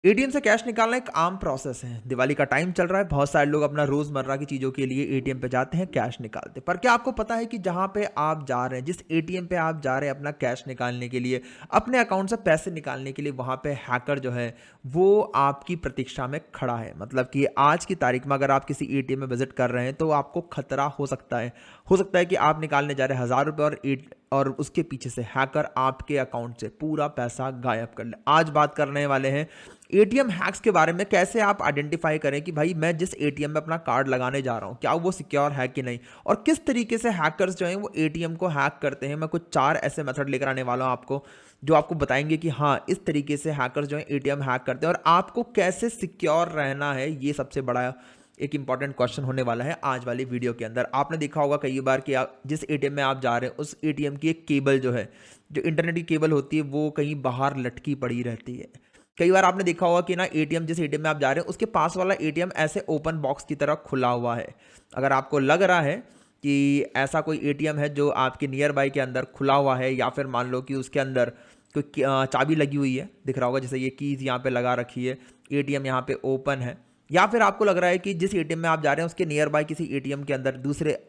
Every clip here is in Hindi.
एटीएम से कैश निकालना एक आम प्रोसेस है। दिवाली का टाइम चल रहा है, बहुत सारे लोग अपना रोजमर्रा की चीजों के लिए एटीएम पे जाते हैं, कैश निकालते हैं। पर क्या आपको पता है कि जहां पे आप जा रहे हैं, जिस एटीएम पे आप जा रहे हैं अपना कैश निकालने के लिए, अपने अकाउंट से पैसे निकालने के लिए, वहां पे हैकर जो है वो आपकी प्रतीक्षा में खड़ा है। मतलब कि आज की तारीख में अगर आप किसी एटीएम में विजिट कर रहे हैं तो आपको खतरा हो सकता है कि आप निकालने जा रहे हैं 1,000 रुपये और उसके पीछे से हैकर आपके अकाउंट से पूरा पैसा गायब कर ले। आज बात करने वाले हैं एटीएम हैक्स के बारे में, कैसे आप आइडेंटिफाई करें कि भाई मैं जिस एटीएम में अपना कार्ड लगाने जा रहा हूं क्या वो सिक्योर है कि नहीं, और किस तरीके से हैकर्स जो हैं वो एटीएम को हैक करते हैं। मैं कुछ 4 ऐसे मेथड लेकर आने वाला हूं आपको, जो आपको बताएंगे कि हाँ इस तरीके से हैकर्स जो है एटीएम हैक करते हैं और आपको कैसे सिक्योर रहना है। ये सबसे बड़ा एक इंपॉर्टेंट क्वेश्चन होने वाला है आज वाली वीडियो के अंदर। आपने देखा होगा कई बार कि आप जिस एटीएम में आप जा रहे हैं उस एटीएम की एक केबल जो है, जो इंटरनेट की केबल होती है, वो कहीं बाहर लटकी पड़ी रहती है। कई बार आपने देखा होगा कि ना एटीएम, जिस एटीएम में आप जा रहे हैं उसके पास वाला एटीएम ऐसे ओपन बॉक्स की तरह खुला हुआ है। अगर आपको लग रहा है कि ऐसा कोई एटीएम है जो आपके नियर बाय के अंदर खुला हुआ है, या फिर मान लो कि उसके अंदर कोई चाबी लगी हुई है, दिख रहा होगा जैसे ये कीज यहाँ पे लगा रखी है, एटीएम यहाँ पे ओपन है, या फिर आपको लग रहा है कि जिस एटीएम में आप जा रहे हैं उसके नियर बाय किसी एटीएम के अंदर,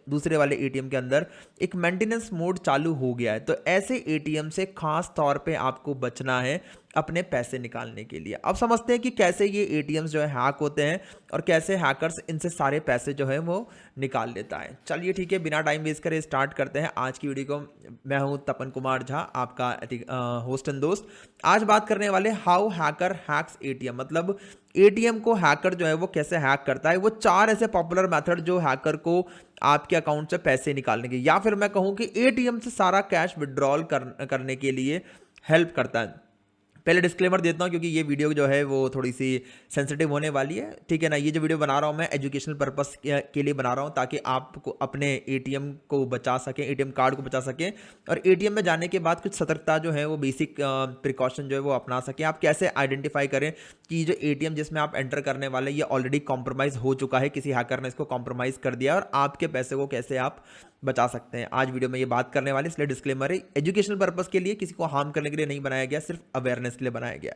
दूसरे वाले एटीएम के अंदर एक मेंटेनेंस मोड चालू हो गया है, तो ऐसे एटीएम से खास तौर पे आपको बचना है अपने पैसे निकालने के लिए। अब समझते हैं कि कैसे ये एटीएम्स जो है हैक होते हैं और कैसे हैकर्स इनसे सारे पैसे जो है वो निकाल लेता है। चलिए ठीक है, बिना टाइम वेस्ट करे स्टार्ट करते हैं आज की वीडियो को। मैं हूं तपन कुमार झा, आपका होस्ट एंड दोस्त। आज बात करने वाले हाउ हैकर हैक्स एटीएम, मतलब एटीएम को हैकर जो है वो कैसे हैक करता है। वो 4 ऐसे पॉपुलर मेथड जो हैकर को आपके अकाउंट से पैसे निकालने के, या फिर मैं कहूं कि एटीएम से सारा कैश विड्रॉल करने के लिए हेल्प करता है। पहले डिस्क्लेमर देता हूं क्योंकि ये वीडियो जो है वो थोड़ी सी सेंसिटिव होने वाली है, ठीक है ना। ये जो वीडियो बना रहा हूं मैं एजुकेशनल पर्पस के लिए बना रहा हूं, ताकि आपको अपने एटीएम को बचा सकें, एटीएम कार्ड को बचा सकें, और एटीएम में जाने के बाद कुछ सतर्कता जो है वो बेसिक प्रिकॉशन जो है वो अपना सकें। आप कैसे आइडेंटिफाई करें कि जो एटीएम जिसमें आप एंटर करने वाले ये ऑलरेडी कॉम्प्रोमाइज हो चुका है, किसी हैकर ने इसको कॉम्प्रोमाइज कर दिया, और आपके पैसे को कैसे आप बचा सकते हैं। आज वीडियो में ये बात करने वाले, इसलिए डिस्क्लेमर है, एजुकेशनल पर्पस के लिए, किसी को हार्म करने के लिए नहीं बनाया गया, सिर्फ अवेयरनेस के लिए बनाया गया।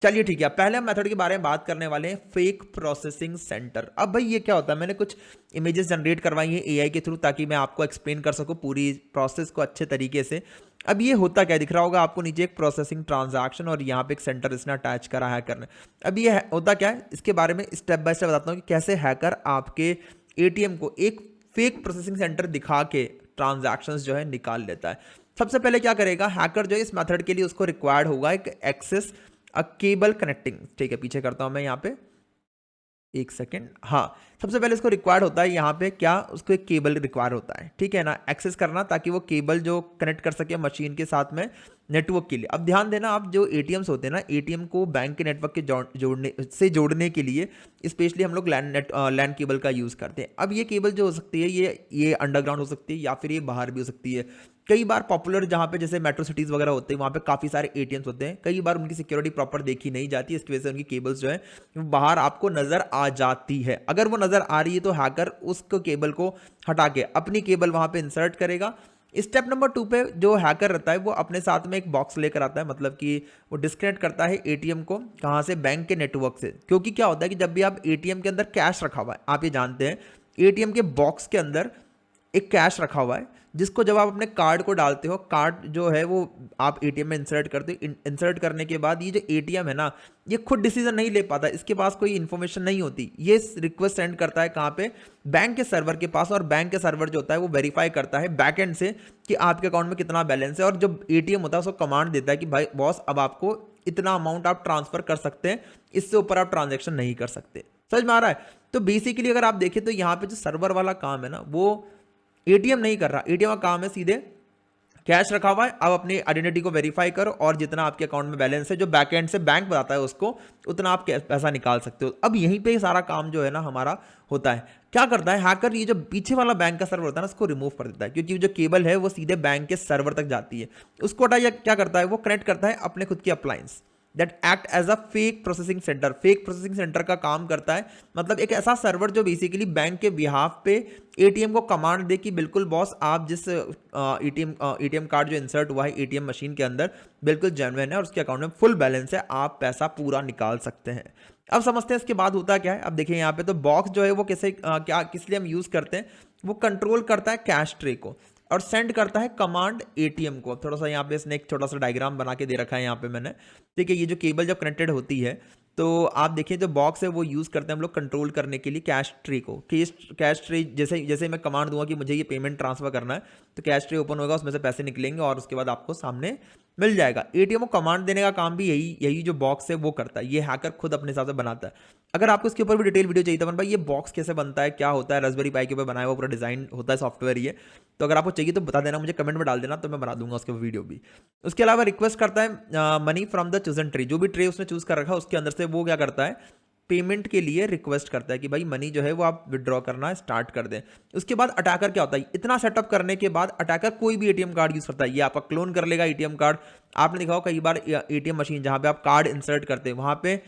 चलिए ठीक है, पहले हम मेथड के बारे में बात करने वाले हैं, फेक प्रोसेसिंग सेंटर। अब भाई ये क्या होता है, मैंने कुछ इमेजेस जनरेट करवाई है एआई के थ्रू, ताकि मैं आपको एक्सप्लेन कर सकूं पूरी प्रोसेस को अच्छे तरीके से। अब ये होता क्या, दिख रहा होगा आपको नीचे एक प्रोसेसिंग ट्रांजैक्शन और यहाँ पे एक सेंटर इसने अटैच करा है करने। अब ये होता क्या है, इसके बारे में स्टेप बाय स्टेप बताता हूँ कि कैसे हैकर आपके एटीएम को एक फेक प्रोसेसिंग सेंटर दिखा के ट्रांजैक्शंस जो है निकाल लेता है। सबसे पहले क्या करेगा हैकर, जो इस मेथड के लिए उसको रिक्वायर्ड होगा एक एक्सेस अ केबल कनेक्टिंग, ठीक है, पीछे करता हूं मैं यहाँ पे, एक सेकेंड। हाँ, सबसे पहले इसको रिक्वायर्ड होता है यहाँ पे क्या, उसको एक केबल रिक्वायर होता है, ठीक है ना, एक्सेस करना, ताकि वो केबल जो कनेक्ट कर सके मशीन के साथ में नेटवर्क के लिए। अब ध्यान देना, आप जो एटीएम्स होते हैं ना, एटीएम को बैंक के नेटवर्क के जोड़ने के लिए स्पेशली हम लोग लैंड केबल का यूज़ करते हैं। अब ये केबल जो हो सकती है ये अंडरग्राउंड हो सकती है, या फिर ये बाहर भी हो सकती है। कई बार पॉपुलर जहाँ पे जैसे मेट्रो सिटीज़ वगैरह होते हैं वहाँ पे काफ़ी सारे एटीएम्स होते हैं, कई बार उनकी सिक्योरिटी प्रॉपर देखी नहीं जाती, इसकी वजह से उनकी केबल्स जो है बाहर आपको नज़र आ जाती है। अगर वो नज़र आ रही है तो हैकर उसको केबल को हटा के अपनी केबल वहाँ पे इंसर्ट करेगा। स्टेप नंबर 2 पे जो हैकर रहता है वो अपने साथ में एक बॉक्स लेकर आता है, मतलब कि वो डिस्कनेक्ट करता है एटीएम को, कहाँ से, बैंक के नेटवर्क से। क्योंकि क्या होता है कि जब भी आप एटीएम के अंदर कैश रखा हुआ है, आप ये जानते हैं एटीएम के बॉक्स के अंदर एक कैश रखा हुआ है, जिसको जब आप अपने कार्ड को डालते हो, कार्ड जो है वो आप एटीएम में इंसर्ट करते हो। इंसर्ट करने के बाद ये जो एटीएम है ना, ये खुद डिसीजन नहीं ले पाता, इसके पास कोई इन्फॉर्मेशन नहीं होती, ये रिक्वेस्ट सेंड करता है कहाँ पे, बैंक के सर्वर के पास, और बैंक के सर्वर जो होता है वो वेरीफाई करता है बैकएंड से कि आपके अकाउंट में कितना बैलेंस है, और जो एटीएम होता है उसको कमांड देता है कि भाई बॉस अब आपको इतना अमाउंट आप ट्रांसफर कर सकते हैं, इससे ऊपर आप ट्रांजेक्शन नहीं कर सकते। समझ में आ रहा है। तो बेसिकली अगर आप देखें तो यहाँ पे जो सर्वर वाला काम है ना, वो एटीएम नहीं कर रहा, एटीएम का काम है सीधे कैश रखा हुआ है, अब अपनी आइडेंटिटी को वेरीफाई करो और जितना आपके अकाउंट में बैलेंस है, जो बैकएंड से बैंक बताता है उसको, उतना आप पैसा निकाल सकते हो। अब यहीं पे सारा काम जो है ना हमारा होता है। क्या करता है हैकर, ये जो पीछे वाला बैंक का सर्वर होता है ना, उसको रिमूव कर देता है, क्योंकि जो केबल है वो सीधे बैंक के सर्वर तक जाती है। उसको हटा क्या करता है, वो कनेक्ट करता है अपने खुद की appliance, that act as a fake processing centre. Fake processing centre का काम करता है, मतलब एक ऐसा सर्वर जो बेसिकली बैंक के बिहाफ पे एटीएम को कमांड दे कि बिल्कुल बॉस आप जिस एटीएम कार्ड जो इंसर्ट हुआ है एटीएम मशीन के अंदर बिल्कुल जेन्युइन है और उसके अकाउंट में फुल बैलेंस है, आप पैसा पूरा निकाल सकते हैं। अब समझते हैं इसके बाद होता क्या है। अब देखिए यहाँ पे तो बॉक्स जो है वो कैसे क्या किस लिए हम यूज करते हैं, वो कंट्रोल करता है कैश ट्रे को और सेंड करता है कमांड एटीएम को। थोड़ा सा यहाँ पे इसने एक छोटा सा डायग्राम बना के दे रखा है यहाँ पे मैंने। ठीक है, ये जो केबल जब कनेक्टेड होती है तो आप देखिए जो बॉक्स है वो यूज करते हैं हम लोग कंट्रोल करने के लिए कैश ट्रे को। कैश ट्रे जैसे जैसे मैं कमांड दूंगा कि मुझे ये पेमेंट ट्रांसफर करना है तो कैश ट्रे ओपन होगा, उसमें से पैसे निकलेंगे और उसके बाद आपको सामने मिल जाएगा। एटीएम को कमांड देने का काम भी यही यही जो बॉक्स है वो करता है। ये हैकर खुद अपने हिसाब से बनाता है। अगर आपको इसके ऊपर भी डिटेल वीडियो चाहिए था भाई ये बॉक्स कैसे बनता है, क्या होता है, रास्पबेरी पाई के ऊपर बनाया हुआ पूरा डिजाइन होता है सॉफ्टवेयर ये, तो अगर आपको चाहिए तो बता देना, मुझे कमेंट में डाल देना तो मैं बना दूंगा उसके वीडियो भी। उसके अलावा रिक्वेस्ट करता है money from the chosen tree. जो भी ट्रे उसने चूज कर रखा है उसके अंदर से वो क्या करता है, पेमेंट के लिए रिक्वेस्ट करता है कि भाई मनी जो है वो आप विड्रॉ करना स्टार्ट कर दें। उसके बाद अटैकर क्या होता है, इतना सेटअप करने के बाद अटैकर कोई भी एटीएम कार्ड यूज करता है, ये आपका क्लोन कर लेगा एटीएम कार्ड। आपने देखा हो कई बार एटीएम मशीन जहां पे आप कार्ड इंसर्ट करते हैं वहां पे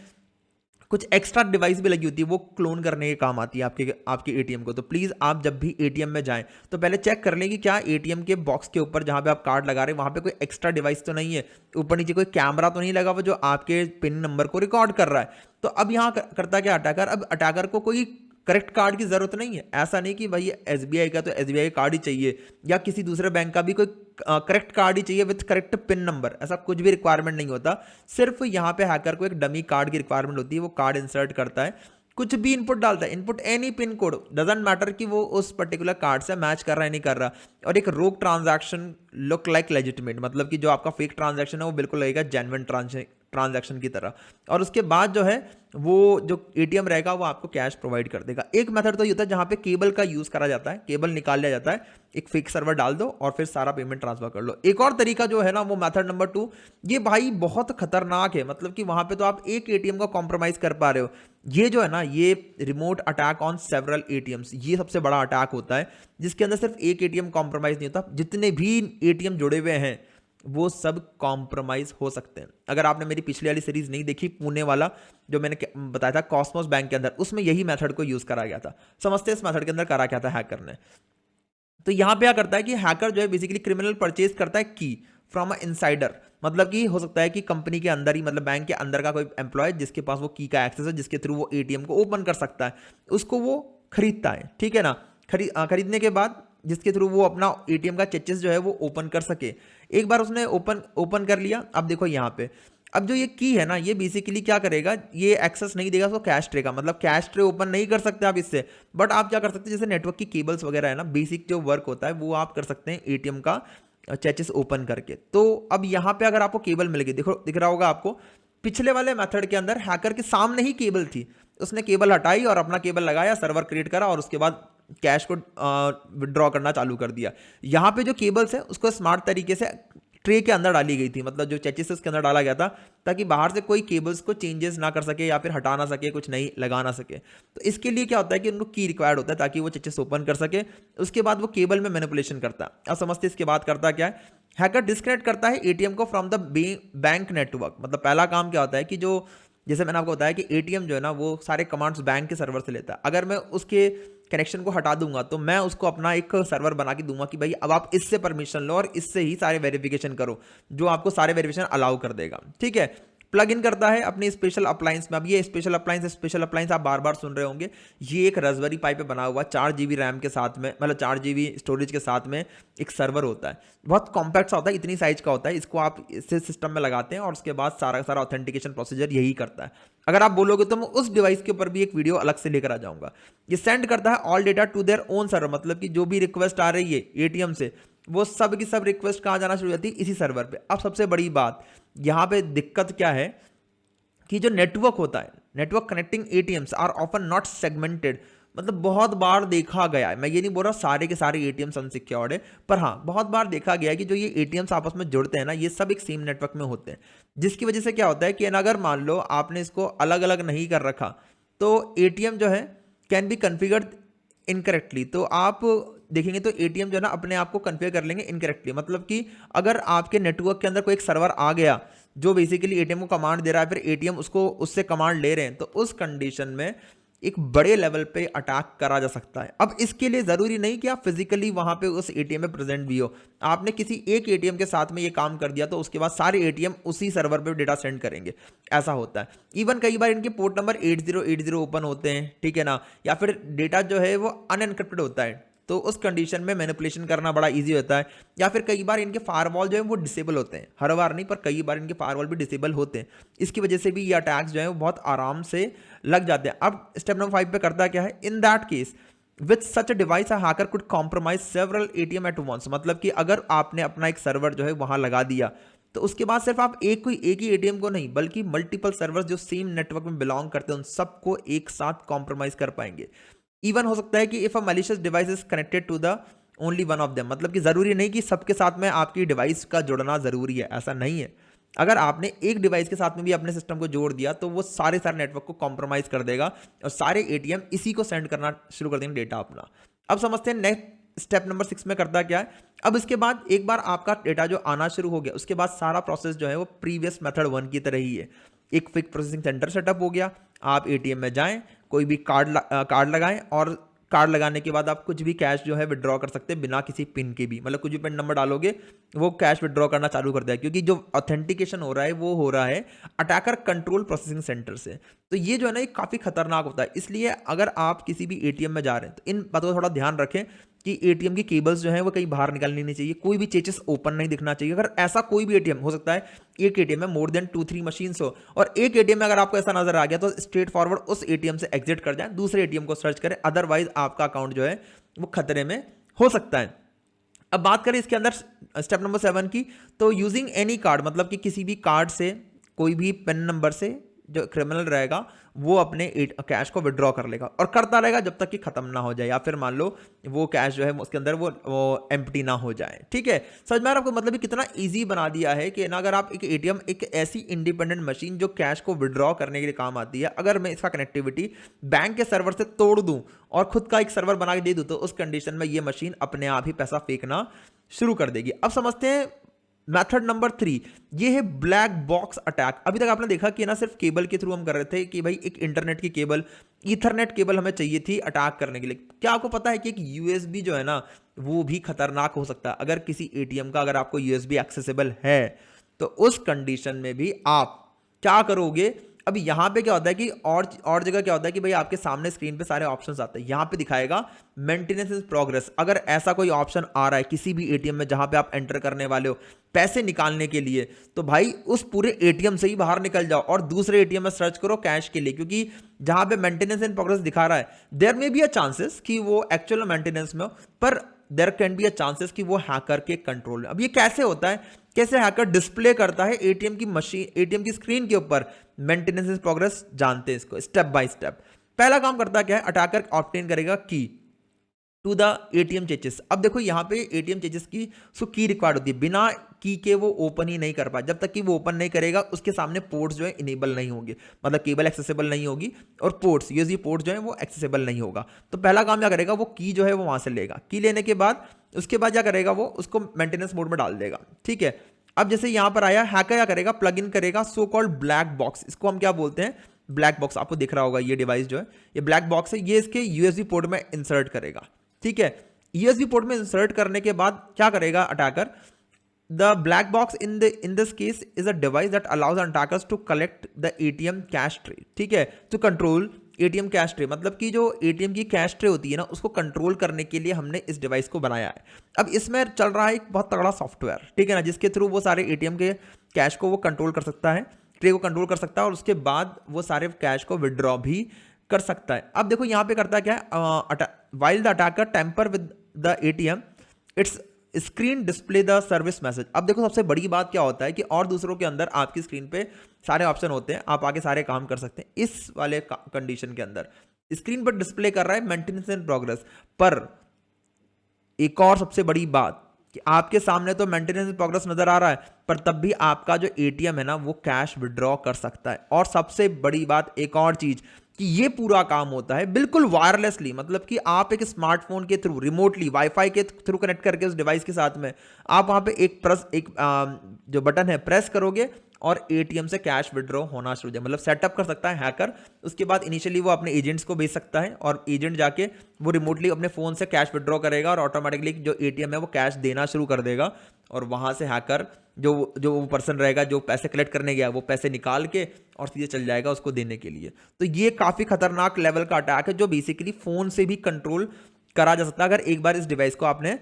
कुछ एक्स्ट्रा डिवाइस भी लगी होती है, वो क्लोन करने के काम आती है आपके आपके एटीएम को। तो प्लीज आप जब भी एटीएम में जाएं तो पहले चेक कर लें कि क्या एटीएम के बॉक्स के ऊपर जहां पे आप कार्ड लगा रहे हैं वहां पे कोई एक्स्ट्रा डिवाइस तो नहीं है, ऊपर नीचे कोई कैमरा तो नहीं लगा हुआ जो आपके पिन नंबर को रिकॉर्ड कर रहा है। तो अब यहाँ करता क्या अटैकर, अब अटैकर को कोई करेक्ट कार्ड की जरूरत नहीं है। ऐसा नहीं कि भाई एसबीआई का तो एसबीआई कार्ड ही चाहिए या किसी दूसरे बैंक का भी कोई करेक्ट कार्ड ही चाहिए विथ करेक्ट पिन नंबर, ऐसा कुछ भी रिक्वायरमेंट नहीं होता। सिर्फ यहाँ पे हैकर को एक डमी कार्ड की रिक्वायरमेंट होती है, वो कार्ड इंसर्ट करता है, कुछ भी इनपुट डालता है, input any pin code, doesn't matter कि वो उस पर्टिकुलर कार्ड से मैच कर रहा है नहीं कर रहा, और एक रोक ट्रांजैक्शन लुक लाइक लेजिटिमेट, मतलब कि जो आपका फेक ट्रांजैक्शन है वो बिल्कुल लगेगा जेन्युइन ट्रांजैक्शन की तरह। और उसके बाद जो है वो जो एटीएम रहेगा वो आपको कैश प्रोवाइड कर देगा। एक मेथड तो ये होता है जहां पे केबल का यूज करा जाता है, केबल निकाल लिया जाता है, एक फिक सर्वर डाल दो और फिर सारा पेमेंट ट्रांसफर कर लो। एक और तरीका जो है ना वो मेथड नंबर 2, ये भाई बहुत खतरनाक है, मतलब कि वहां पे तो आप एक एटीएम का कॉम्प्रोमाइज कर पा रहे हो। ये जो है ना ये remote attack on several ATMs, ये सबसे बड़ा अटैक होता है जिसके अंदर सिर्फ एक एटीएम कॉम्प्रोमाइज नहीं होता, जितने भी एटीएम जुड़े हुए हैं वो सब कॉम्प्रोमाइज हो सकते हैं। अगर आपने मेरी पिछली वाली सीरीज नहीं देखी, पुणे वाला जो मैंने बताया था कॉस्मोस बैंक के अंदर, उसमें यही मेथड को यूज करा गया था। समझते हैं इस मेथड के अंदर करा क्या था हैकर ने। तो यहां पे क्या करता है कि हैकर जो है बेसिकली क्रिमिनल परचेज करता है की फ्रॉम अ इनसाइडर, मतलब कि हो सकता है कि कंपनी के अंदर ही, मतलब बैंक के अंदर का कोई एम्प्लॉय जिसके पास वो की का एक्सेस है, जिसके थ्रू वो एटीएम को ओपन कर सकता है, उसको वो खरीदता है। ठीक है ना, खरीदने के बाद जिसके थ्रू वो अपना एटीएम का चेचिस जो है वो ओपन कर सके। एक बार उसने ओपन कर लिया, अब देखो यहाँ पे अब जो ये की है ना ये बेसिकली क्या करेगा, ये एक्सेस नहीं देगा उसको कैश ट्रे का, मतलब कैश ट्रे ओपन नहीं कर सकते आप इससे, बट आप क्या कर सकते हैं जैसे नेटवर्क की केबल्स वगैरह है ना, बेसिक जो वर्क होता है वो आप कर सकते हैं एटीएम का चेचिस ओपन करके। तो अब यहाँ पे अगर आपको केबल मिल गई, देखो दिख रहा होगा आपको, पिछले वाले मेथड के अंदर हैकर के सामने ही केबल थी, उसने केबल हटाई और अपना केबल लगाया, सर्वर क्रिएट करा और उसके बाद कैश को विड्रॉ करना चालू कर दिया। यहाँ पे जो केबल्स है उसको स्मार्ट तरीके से ट्रे के अंदर डाली गई थी, मतलब जो चेचिस उसके अंदर डाला गया था ताकि बाहर से कोई केबल्स को चेंजेस ना कर सके या फिर हटा ना सके, कुछ नहीं लगा ना सके। तो इसके लिए क्या होता है कि उनको की रिक्वायर्ड होता है ताकि वो चेचिस ओपन कर सके, उसके बाद वो केबल में मैनिपुलेशन करता है। अब समझते इसके बाद करता क्या है, हैकर डिस्कनेक्ट करता है एटीएम को फ्रॉम द बैंक नेटवर्क। मतलब पहला काम क्या होता है कि जो जैसे मैंने आपको बताया कि एटीएम जो है ना वो सारे कमांड्स बैंक के सर्वर से लेता है। अगर मैं उसके कनेक्शन को हटा दूंगा तो मैं उसको अपना एक सर्वर बना के दूंगा कि भाई अब आप इससे परमिशन लो और इससे ही सारे वेरिफिकेशन करो, जो आपको सारे वेरिफिकेशन अलाउ कर देगा। ठीक है, प्लग इन करता है अपनी स्पेशल अप्लायंस में। अब ये स्पेशल अप्लायंस आप बार बार सुन रहे होंगे, ये एक रास्पबेरी पाई पे बना हुआ 4 GB रैम के साथ में, मतलब 4 GB स्टोरेज के साथ में एक सर्वर होता है, बहुत कॉम्पैक्ट सा होता है, इतनी साइज का होता है। इसको आप इस सिस्टम में लगाते हैं और उसके बाद सारा सारा ऑथेंटिकेशन प्रोसीजर यही करता है। अगर आप बोलोगे तो मैं उस डिवाइस के ऊपर भी एक वीडियो अलग से लेकर आ जाऊंगा। ये सेंड करता है all data to their own server, मतलब कि जो भी रिक्वेस्ट आ रही है एटीएम से वो सब की सब रिक्वेस्ट कहाँ जाना शुरू हो जाती है, इसी सर्वर पे। अब सबसे बड़ी बात यहाँ पे दिक्कत क्या है कि जो नेटवर्क होता है, network connecting ATMs are often not segmented, मतलब बहुत बार देखा गया है, मैं ये नहीं बोल रहा सारे के सारे एटीएम्स अनसिक्योर्ड है, पर हाँ बहुत बार देखा गया है कि जो ये एटीएम्स आपस में जुड़ते हैं ना ये सब एक सेम नेटवर्क में होते हैं, जिसकी वजह से क्या होता है कि अगर मान लो आपने इसको अलग अलग नहीं कर रखा तो एटीएम जो है कैन बी कन्फिगर्ड इनकरेक्टली। तो आप देखेंगे तो एटीएम जो है ना अपने आप को कन्फिगर कर लेंगे इनकरेक्टली, मतलब कि अगर आपके नेटवर्क के अंदर कोई एक सर्वर आ गया जो बेसिकली एटीएम को कमांड दे रहा है, फिर एटीएम उसको उससे कमांड ले रहे हैं, तो उस कंडीशन में एक बड़े लेवल पे अटैक करा जा सकता है। अब इसके लिए ज़रूरी नहीं कि आप फिजिकली वहाँ पे उस एटीएम में प्रेजेंट भी हो। आपने किसी एक एटीएम के साथ में ये काम कर दिया तो उसके बाद सारे एटीएम उसी सर्वर पे डेटा सेंड करेंगे, ऐसा होता है। इवन कई बार इनके पोर्ट नंबर 8080 ओपन होते हैं, ठीक है ना, या फिर डेटा जो है वो अनएनक्रिप्टेड होता है, तो उस कंडीशन में मैनिपुलेशन करना बड़ा इजी होता है। या फिर कई बार इनके फायरवॉल जो है वो डिसेबल होते हैं, हर बार नहीं पर कई बार इनके फायरवॉल भी डिसेबल होते हैं। इसकी वजह से भी ये अटैक्स जो है वो बहुत आराम से लग जाते हैं। अब स्टेप नंबर 5 पे करता क्या है, in that case with such a device a hacker could compromise several ATM at once. मतलब कि अगर आपने अपना एक सर्वर जो है वहां लगा दिया, तो उसके बाद सिर्फ आप एक ही एटीएम को नहीं बल्कि मल्टीपल सर्वर्स जो सेम नेटवर्क में बिलोंग करते हैं उन सबको एक साथ कॉम्प्रोमाइज कर पाएंगे। इवन हो सकता है कि if a malicious device is connected to the only one of them, मतलब कि जरूरी नहीं कि सबके साथ में आपकी डिवाइस का जुड़ना जरूरी है, ऐसा नहीं है। अगर आपने एक डिवाइस के साथ में भी अपने सिस्टम को जोड़ दिया तो वो सारे नेटवर्क को कॉम्प्रोमाइज कर देगा और सारे एटीएम इसी को सेंड करना शुरू कर देंगे डेटा अपना। अब समझते हैं नेक्स्ट स्टेप नंबर 6 में करता क्या है। अब इसके बाद एक बार आपका डेटा जो आना शुरू हो गया, उसके बाद सारा प्रोसेस जो है वो प्रीवियस मेथड 1 की तरह ही है। एक क्विक प्रोसेसिंग सेंटर सेटअप हो गया, आप एटीएम में जाएं, कोई भी कार्ड लगाएं और कार्ड लगाने के बाद आप कुछ भी कैश जो है विड्रॉ कर सकते हैं बिना किसी पिन के भी, मतलब कुछ भी पिन नंबर डालोगे वो कैश विड्रॉ करना चालू कर देगा, क्योंकि जो ऑथेंटिकेशन हो रहा है वो हो रहा है अटैकर कंट्रोल प्रोसेसिंग सेंटर से। तो ये जो है ना ये काफ़ी खतरनाक होता है। इसलिए अगर आप किसी भी एटीएम में जा रहे हैं तो इन बातों का थोड़ा ध्यान रखें कि एटीएम की केबल्स जो है वो कहीं बाहर निकलनी नहीं चाहिए, कोई भी चेचेस ओपन नहीं दिखना चाहिए। अगर ऐसा कोई भी एटीएम हो सकता है, एक एटीएम में मोर देन 2-3 मशीन्स हो और एक एटीएम में अगर आपको ऐसा नजर आ गया तो स्ट्रेट फॉरवर्ड उस एटीएम से एग्जिट कर जाए, दूसरे एटीएम को सर्च करें, अदरवाइज आपका अकाउंट जो है वो खतरे में हो सकता है। अब बात करें इसके अंदर स्टेप नंबर 7 की, तो यूजिंग एनी कार्ड, मतलब कि किसी भी कार्ड से, कोई भी पिन नंबर से जो क्रिमिनल रहेगा वो अपने कैश को विड्रॉ कर लेगा और करता रहेगा जब तक कि खत्म ना हो जाए, या फिर मान लो वो कैश जो है उसके अंदर वो एम्प्टी ना हो जाए। ठीक है, समझ में आ रहा आपको, मतलब कितना इजी बना दिया है कि ना, अगर आप एक एटीएम, एक ऐसी इंडिपेंडेंट मशीन जो कैश को विड्रॉ करने के लिए काम आती है, अगर मैं इसका कनेक्टिविटी बैंक के सर्वर से तोड़ दूं और खुद का एक सर्वर बना के दे दूं, तो उस कंडीशन में ये मशीन अपने आप ही पैसा फेंकना शुरू कर देगी। अब समझते हैं मेथड नंबर 3, ये है ब्लैक बॉक्स अटैक। अभी तक आपने देखा कि ना सिर्फ केबल के थ्रू हम कर रहे थे कि भाई एक इंटरनेट की केबल, ईथरनेट केबल हमें चाहिए थी अटैक करने के लिए। क्या आपको पता है कि एक यूएसबी जो है ना वो भी खतरनाक हो सकता है। अगर किसी एटीएम का अगर आपको यूएसबी एक्सेसिबल है तो उस कंडीशन में भी आप क्या करोगे। अब यहाँ पे क्या होता है कि और जगह क्या होता है कि भाई आपके सामने स्क्रीन पे सारे ऑप्शंस आते हैं, यहाँ पे दिखाएगा मेंटेनेंस इन प्रोग्रेस। अगर ऐसा कोई ऑप्शन आ रहा है किसी भी एटीएम में जहां पे आप एंटर करने वाले हो पैसे निकालने के लिए, तो भाई उस पूरे एटीएम से ही बाहर निकल जाओ और दूसरे एटीएम में सर्च करो कैश के लिए, क्योंकि जहां पे मेंटेनेंस इन प्रोग्रेस दिखा रहा है there may be a chances कि वो एक्चुअल मेंटेनेंस में हो, पर there can be a chances कि वो हैकर के कंट्रोल में। अब ये कैसे होता है, कैसे हैकर डिस्प्ले करता है एटीएम की मशीन, एटीएम की स्क्रीन के ऊपर मेंटेनेंस इन प्रोग्रेस, जानते हैं इसको स्टेप बाय स्टेप। पहला काम करता क्या है, अटैकर ऑब्टेन करेगा की टू द एटीएम चेचेस। अब देखो यहाँ पे एटीएम चेचेस की सो की रिक्वायर्ड होती है, बिना की के वो ओपन ही नहीं कर पाए। जब तक कि वो ओपन नहीं करेगा उसके सामने पोर्ट्स जो है इनेबल नहीं होंगे, मतलब केबल एक्सेसिबल नहीं होगी और पोर्ट्स यूएसबी पोर्ट जो है वो एक्सेसिबल नहीं होगा। तो पहला काम क्या करेगा, वो की जो है वो वहां से लेगा, की लेने के बाद उसके बाद क्या करेगा, वो उसको मेंटेनेंस मोड में डाल देगा। ठीक है, अब जैसे यहां पर आया, हैकर क्या करेगा, प्लग इन करेगा सो कॉल्ड ब्लैक बॉक्स। इसको हम क्या बोलते हैं, ब्लैक बॉक्स। आपको दिख रहा होगा ये डिवाइस जो है ये ब्लैक बॉक्स है, ये इसके यूएसबी पोर्ट में इंसर्ट करेगा। ठीक है, यूएसबी पोर्ट में इंसर्ट करने के बाद क्या करेगा attacker, the black box in this case is a device that allows attackers to collect the ATM cash tray. ठीक है, to control ATM cash tray, मतलब कि जो एटीएम की कैश ट्रे होती है ना उसको कंट्रोल करने के लिए हमने इस डिवाइस को बनाया है। अब इसमें चल रहा है एक बहुत तगड़ा सॉफ्टवेयर, ठीक है ना, जिसके थ्रू वो सारे एटीएम के कैश को वो कंट्रोल कर सकता है, ट्रे को कंट्रोल कर सकता है और उसके बाद वो सारे कैश को विड्रॉ भी कर सकता है। अब देखो यहाँ पे करता क्या है, while the attacker tamper with the ATM its screen display the service message. अब देखो सबसे बड़ी बात क्या होता है कि और दूसरों के अंदर आपकी स्क्रीन पे सारे ऑप्शन होते हैं, आप आगे सारे काम कर सकते हैं। इस वाले कंडीशन के अंदर स्क्रीन पर डिस्प्ले कर रहा है मेंटेनेंस इन प्रोग्रेस, पर एक और सबसे बड़ी बात कि आपके सामने तो मेंटेनेंस इन प्रोग्रेस नजर आ रहा है, पर तब भी आपका जो एटीएम है ना वो कैश विड्रॉ कर सकता है। और सबसे बड़ी बात एक और चीज कि ये पूरा काम होता है बिल्कुल वायरलेसली, मतलब कि आप एक स्मार्टफोन के थ्रू रिमोटली वाईफाई के थ्रू कनेक्ट करके उस डिवाइस के साथ में आप वहां पे जो बटन है प्रेस करोगे और एटीएम से कैश विड्रॉ होना शुरू हो जाए। मतलब सेटअप कर सकता है हैकर, उसके बाद इनिशियली वो अपने एजेंट्स को भेज सकता है और एजेंट जाके वो रिमोटली अपने फ़ोन से कैश विड्रॉ करेगा और ऑटोमेटिकली जो एटीएम है वो कैश देना शुरू कर देगा। और वहाँ से हैकर जो जो वो पर्सन रहेगा जो पैसे कलेक्ट करने गया वो पैसे निकाल के और सीधे चल जाएगा उसको देने के लिए। तो ये काफ़ी खतरनाक लेवल का अटैक है जो बेसिकली फ़ोन से भी कंट्रोल करा जा सकता है अगर एक बार इस डिवाइस को आपने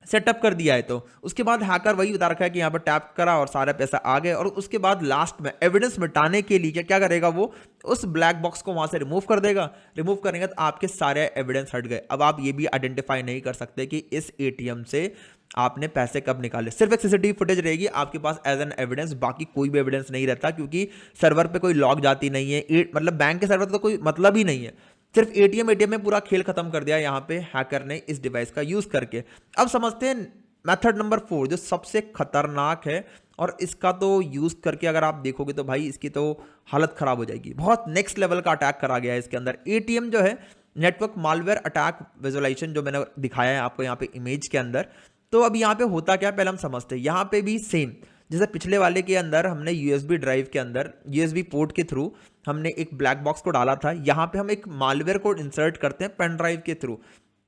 सेटअप कर दिया है। तो उसके बाद हैकर वही बता रखा है कि यहाँ पर टैप करा और सारा पैसा आ गए, और उसके बाद लास्ट में एविडेंस मिटाने के लिए क्या क्या करेगा, वो उस ब्लैक बॉक्स को वहां से रिमूव कर देगा। रिमूव करेंगे तो आपके सारे एविडेंस हट गए। अब आप ये भी आइडेंटिफाई नहीं कर सकते कि इस एटीएम से आपने पैसे कब निकाले। सिर्फ एक सीसीटीवी फुटेज रहेगी आपके पास एज एन एविडेंस, बाकी कोई भी एविडेंस नहीं रहता क्योंकि सर्वर पे कोई लॉग जाती नहीं है। मतलब बैंक के सर्वर तो कोई मतलब ही नहीं है। सिर्फ एटीएम में पूरा खेल खत्म कर दिया यहाँ पे हैकर ने इस डिवाइस का यूज करके। अब समझते हैं मेथड नंबर 4 जो सबसे खतरनाक है, और इसका तो यूज करके अगर आप देखोगे तो भाई इसकी तो हालत खराब हो जाएगी। बहुत नेक्स्ट लेवल का अटैक करा गया है इसके अंदर। एटीएम जो है नेटवर्क मालवेयर अटैक विजुअलाइजेशन जो मैंने दिखाया है आपको यहाँ पे इमेज के अंदर। तो अब यहाँ पे होता क्या पहले हम समझते हैं। यहाँ पे भी सेम जैसे पिछले वाले के अंदर हमने यूएसबी ड्राइव के अंदर यूएसबी पोर्ट के थ्रू हमने एक ब्लैक बॉक्स को डाला था, यहाँ पे हम एक मालवेयर कोड इंसर्ट करते हैं पेन ड्राइव के थ्रू।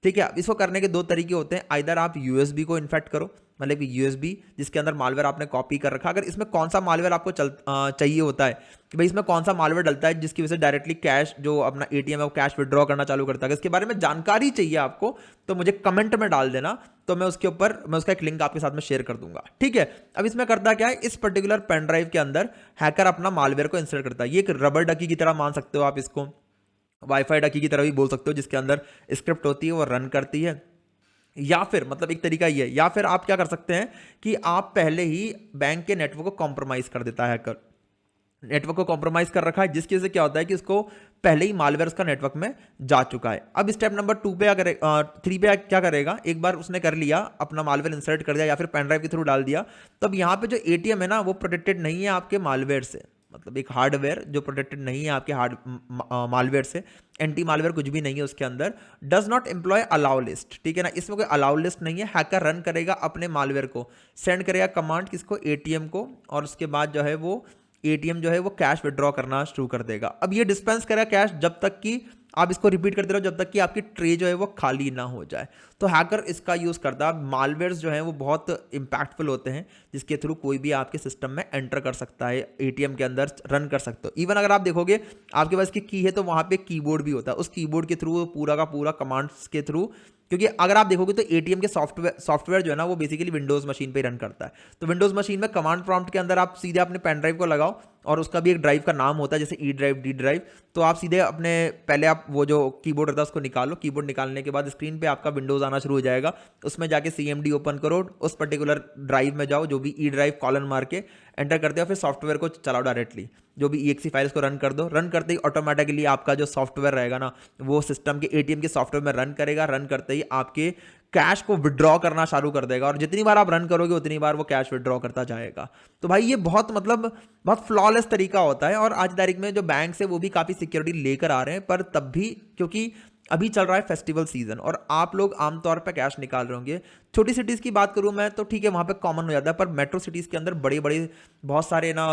ठीक है, अब इसको करने के दो तरीके होते हैं। आइदर आप यूएसबी को इन्फेक्ट करो, मतलब यूएसबी जिसके अंदर मालवेयर आपने कॉपी कर रखा, अगर इसमें कौन सा मालवेयर आपको चाहिए होता है कि भाई इसमें कौन सा मालवेयर डलता है जिसकी वजह से डायरेक्टली कैश जो अपना एटीएम है वो कैश विड्रॉ करना चालू करता है, इसके बारे में जानकारी चाहिए आपको तो मुझे कमेंट में डाल देना, तो मैं उसके ऊपर मैं उसका एक लिंक आपके साथ में शेयर कर दूंगा। ठीक है, अब इसमें करता क्या है, इस पर्टिकुलर पेन ड्राइव के अंदर हैकर अपना मालवेयर को इंसर्ट करता है। ये एक रबर डकी की तरह मान सकते हो आप इसको, वाईफाई डकी की तरह भी बोल सकते हो, जिसके अंदर स्क्रिप्ट होती है वो रन करती है। या फिर मतलब एक तरीका ये है, या फिर आप क्या कर सकते हैं कि आप पहले ही बैंक के नेटवर्क को कॉम्प्रोमाइज कर देता है हैकर। नेटवर्क को कॉम्प्रोमाइज कर रखा है जिसकी वजह से क्या होता है कि उसको पहले ही मालवेयर उसका नेटवर्क में जा चुका है। अब स्टेप नंबर 2 पे 3 पे क्या करेगा, एक बार उसने कर लिया अपना मालवेयर इंसर्ट कर दिया या फिर पेन ड्राइव के थ्रू डाल दिया, तो अब यहाँ पे जो एटीएम है ना वो प्रोटेक्टेड नहीं है आपके मालवेयर से। मतलब एक हार्डवेयर जो प्रोटेक्टेड नहीं है आपके मालवेयर से, एंटी मालवेयर कुछ भी नहीं है उसके अंदर, does not employ allow list. ठीक है ना, इसमें कोई अलाउ लिस्ट नहीं है। हैकर रन करेगा अपने मालवेयर को, सेंड करेगा कमांड किसको, एटीएम को, और उसके बाद जो है वो एटीएम जो है वो कैश विड्रॉ करना शुरू कर देगा। अब ये डिस्पेंस करेगा कैश जब तक कि आप इसको रिपीट करते रहो, जब तक कि आपकी ट्रे जो है वो खाली ना हो जाए। तो हैकर इसका यूज करता है। मालवेयर्स जो है वो बहुत इंपैक्टफुल होते हैं जिसके थ्रू कोई भी आपके सिस्टम में एंटर कर सकता है, एटीएम के अंदर रन कर सकते हो। इवन अगर आप देखोगे आपके पास की की है तो वहां पे कीबोर्ड भी होता है, उस कीबोर्ड के थ्रू पूरा का पूरा कमांड्स के थ्रू, क्योंकि अगर आप देखोगे तो एटीएम के सॉफ्टवेयर जो है ना वो बेसिकली विंडोज मशीन पे रन करता है। तो विंडोज मशीन में कमांड प्रॉम्प्ट के अंदर आप सीधे अपने पेन ड्राइव को लगाओ, और उसका भी एक ड्राइव का नाम होता है जैसे ई ड्राइव, डी ड्राइव, तो आप सीधे अपने पहले आप वो जो कीबोर्ड रहता है उसको निकालो। कीबोर्ड निकालने के बाद स्क्रीन पे आपका विंडोज आना शुरू हो जाएगा, उसमें जाके CMD ओपन करो, उस पर्टिकुलर ड्राइव में जाओ, जो भी ई ड्राइव कॉलन मार के एंटर करते हो, फिर सॉफ्टवेयर को चलाओ डायरेक्टली, जो भी EXE फाइल्स को रन कर दो। रन करते ही ऑटोमेटिकली आपका जो सॉफ्टवेयर रहेगा ना वो सिस्टम के एटीएम के सॉफ्टवेयर में रन करेगा। रन करते ही आपके कैश को विड्रॉ करना चालू कर देगा, और जितनी बार आप रन करोगे उतनी बार वो कैश विड्रॉ करता जाएगा। तो भाई ये बहुत मतलब बहुत फ्लॉलेस तरीका होता है, और आज तारीख में जो बैंक है वो भी काफ़ी सिक्योरिटी लेकर आ रहे हैं, पर तब भी क्योंकि अभी चल रहा है फेस्टिवल सीजन और आप लोग आमतौर पर कैश निकाल रहे होंगे। छोटी सिटीज़ की बात करूं मैं तो ठीक है वहाँ पे कॉमन हो जाता है, पर मेट्रो सिटीज़ के अंदर बड़े बड़े बहुत सारे ना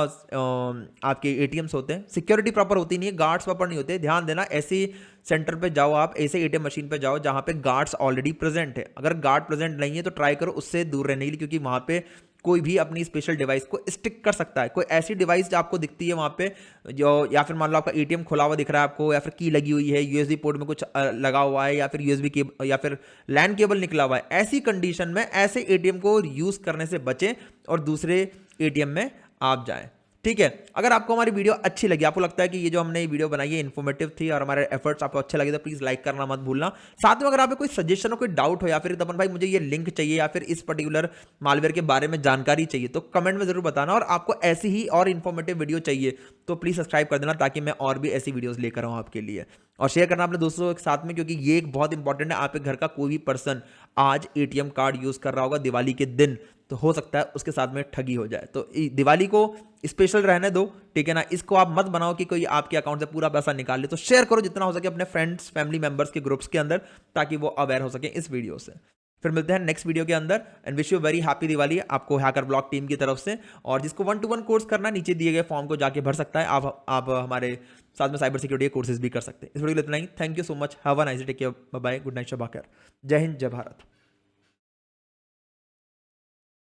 आपके एटीएम्स होते हैं, सिक्योरिटी प्रॉपर होती नहीं है, गार्ड्स प्रॉपर नहीं होते। ध्यान देना, ऐसे सेंटर पे जाओ आप, ऐसे एटीएम मशीन पे जाओ जहाँ पे गार्ड्स ऑलरेडी प्रेजेंट है। अगर गार्ड प्रेजेंट नहीं है तो ट्राई करो उससे दूर रहने के लिए, क्योंकि वहाँ पे कोई भी अपनी स्पेशल डिवाइस को स्टिक कर सकता है। कोई ऐसी डिवाइस जो आपको दिखती है वहाँ पे जो, या फिर मान लो आपका एटीएम खुला हुआ दिख रहा है आपको, या फिर की लगी हुई है, यूएसबी पोर्ट में कुछ लगा हुआ है, या फिर यूएसबी केबल या फिर लैन केबल निकला हुआ है, ऐसी कंडीशन में ऐसे एटीएम को यूज करने से बचें और दूसरे एटीएम में आप जाएं। ठीक है, अगर आपको हमारी वीडियो अच्छी लगी, आपको लगता है कि ये जो हमने वीडियो बनाई है इन्फॉर्मेटिव थी और हमारे एफर्ट्स आपको अच्छे लगे, तो प्लीज लाइक करना मत भूलना। साथ में अगर आपको कोई सजेशन हो, कोई डाउट हो, या फिर तपन भाई मुझे ये लिंक चाहिए या फिर इस पर्टिकुलर मालवेयर के बारे में जानकारी चाहिए, तो कमेंट में जरूर बताना। और आपको ऐसी ही और इन्फॉर्मेटिव वीडियो चाहिए तो प्लीज सब्सक्राइब कर देना, ताकि मैं और भी ऐसी वीडियोस लेकर आऊँ आपके लिए। और शेयर करना अपने दोस्तों के साथ में, क्योंकि ये एक बहुत इंपॉर्टेंट है। आपके घर का कोई भी पर्सन आज एटीएम कार्ड यूज कर रहा होगा दिवाली के दिन, तो हो सकता है उसके साथ में ठगी हो जाए। तो दिवाली को स्पेशल रहने दो, ठीक है ना। इसको आप मत बनाओ कि कोई आपके अकाउंट से पूरा पैसा निकाल ले। तो शेयर करो जितना हो सके अपने फ्रेंड्स, फैमिली मेंबर्स के ग्रुप्स के अंदर, ताकि वो अवेयर हो सके इस वीडियो से। फिर मिलते हैं नेक्स्ट वीडियो के अंदर, and wish you very happy Diwali आपको हैकर ब्लॉक टीम की तरफ से। और जिसको 1-to-1 कोर्स करना, नीचे दिए गए फॉर्म को जाके भर सकता है। आप हमारे साथ में साइबर सिक्योरिटी कोर्सेज भी कर सकते हैं। इस वीडियो को इतना ही। Thank you so much. Have a nice day, take care, bye bye, good night, शब बखैर। जय हिंद, जय भारत।